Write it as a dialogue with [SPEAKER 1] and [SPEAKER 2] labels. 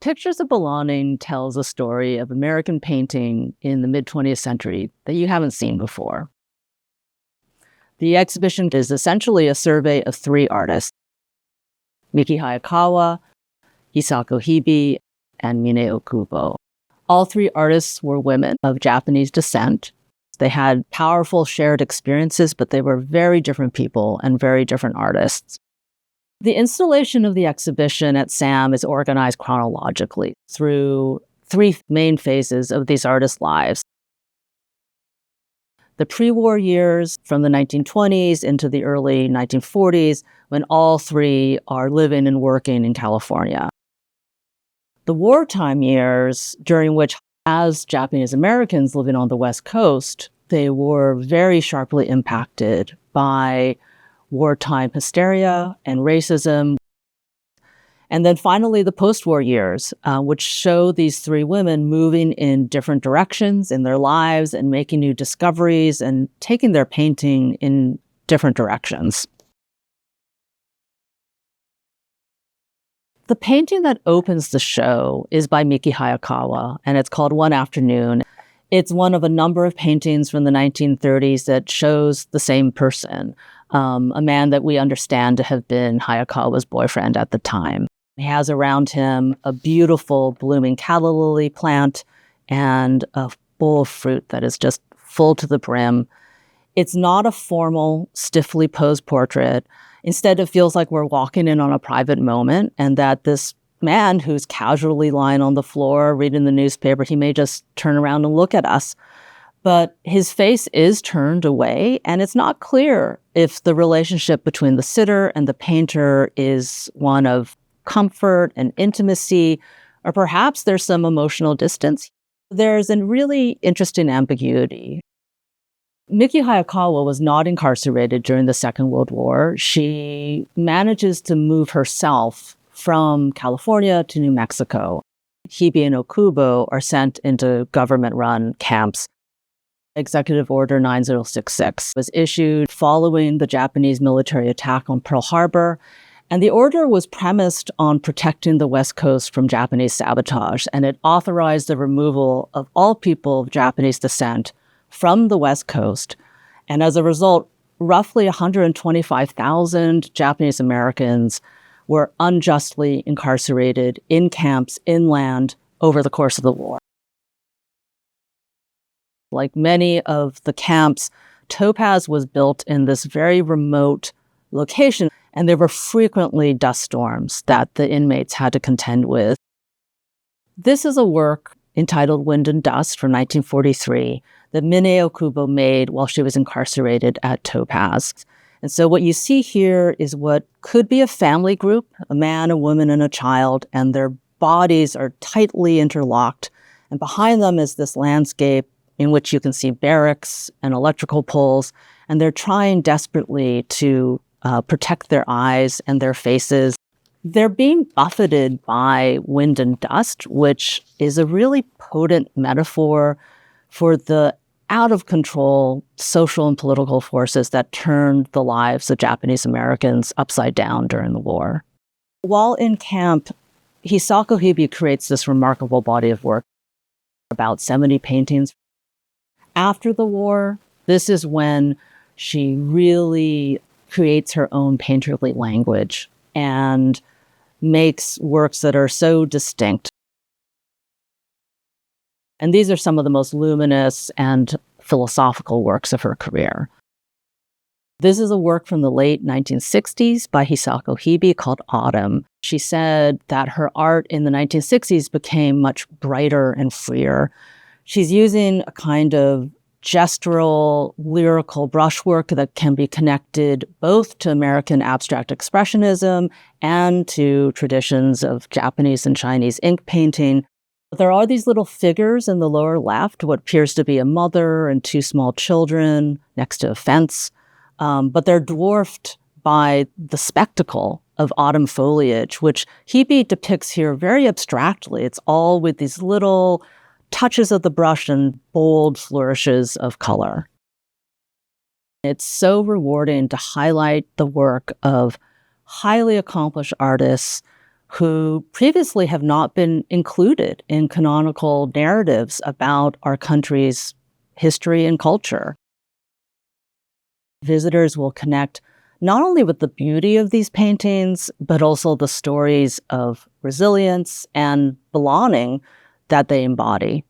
[SPEAKER 1] Pictures of Belonging tells a story of American painting in the mid-20th century that you haven't seen before. The exhibition is essentially a survey of three artists, Miki Hayakawa, Hisako Hibi, and Miné Okubo. All three artists were women of Japanese descent. They had powerful shared experiences, but they were very different people and very different artists. The installation of the exhibition at SAM is organized chronologically through three main phases of these artists' lives. The pre-war years from the 1920s into the early 1940s, when all three are living and working in California. The wartime years, during which, as Japanese Americans living on the West Coast, they were very sharply impacted by wartime hysteria and racism. And then finally, the post-war years, which show these three women moving in different directions in their lives and making new discoveries and taking their painting in different directions. The painting that opens the show is by Miki Hayakawa, and it's called One Afternoon. It's one of a number of paintings from the 1930s that shows the same person, a man that we understand to have been Hayakawa's boyfriend at the time. He has around him a beautiful blooming calla lily plant and a bowl of fruit that is just full to the brim. It's not a formal, stiffly posed portrait. Instead, it feels like we're walking in on a private moment and that this man who's casually lying on the floor reading the newspaper, he may just turn around and look at us. But his face is turned away, and it's not clear if the relationship between the sitter and the painter is one of comfort and intimacy, or perhaps there's some emotional distance. There's a really interesting ambiguity. Miki Hayakawa was not incarcerated during the Second World War. She manages to move herself from California to New Mexico. Hibi and Okubo are sent into government-run camps. Executive Order 9066 was issued following the Japanese military attack on Pearl Harbor, and the order was premised on protecting the West Coast from Japanese sabotage, and it authorized the removal of all people of Japanese descent from the West Coast. And as a result, roughly 125,000 Japanese Americans were unjustly incarcerated in camps inland over the course of the war. Like many of the camps, Topaz was built in this very remote location, and there were frequently dust storms that the inmates had to contend with. This is a work entitled Wind and Dust from 1943 that Miné Okubo made while she was incarcerated at Topaz. And so what you see here is what could be a family group, a man, a woman, and a child, and their bodies are tightly interlocked. And behind them is this landscape in which you can see barracks and electrical poles, and they're trying desperately to protect their eyes and their faces. They're being buffeted by wind and dust, which is a really potent metaphor for the out-of-control social and political forces that turned the lives of Japanese Americans upside down during the war. While in camp, Hisako Hibi creates this remarkable body of work, about 70 paintings. After the war, this is when she really creates her own painterly language and makes works that are so distinct. And these are some of the most luminous and philosophical works of her career. This is a work from the late 1960s by Hisako Hibi called Autumn. She said that her art in the 1960s became much brighter and freer. She's using a kind of gestural, lyrical brushwork that can be connected both to American abstract expressionism and to traditions of Japanese and Chinese ink painting. There are these little figures in the lower left, what appears to be a mother and two small children next to a fence, but they're dwarfed by the spectacle of autumn foliage, which Hibi depicts here very abstractly. It's all with these little touches of the brush and bold flourishes of color. It's so rewarding to highlight the work of highly accomplished artists who previously have not been included in canonical narratives about our country's history and culture. Visitors will connect not only with the beauty of these paintings, but also the stories of resilience and belonging that they embody.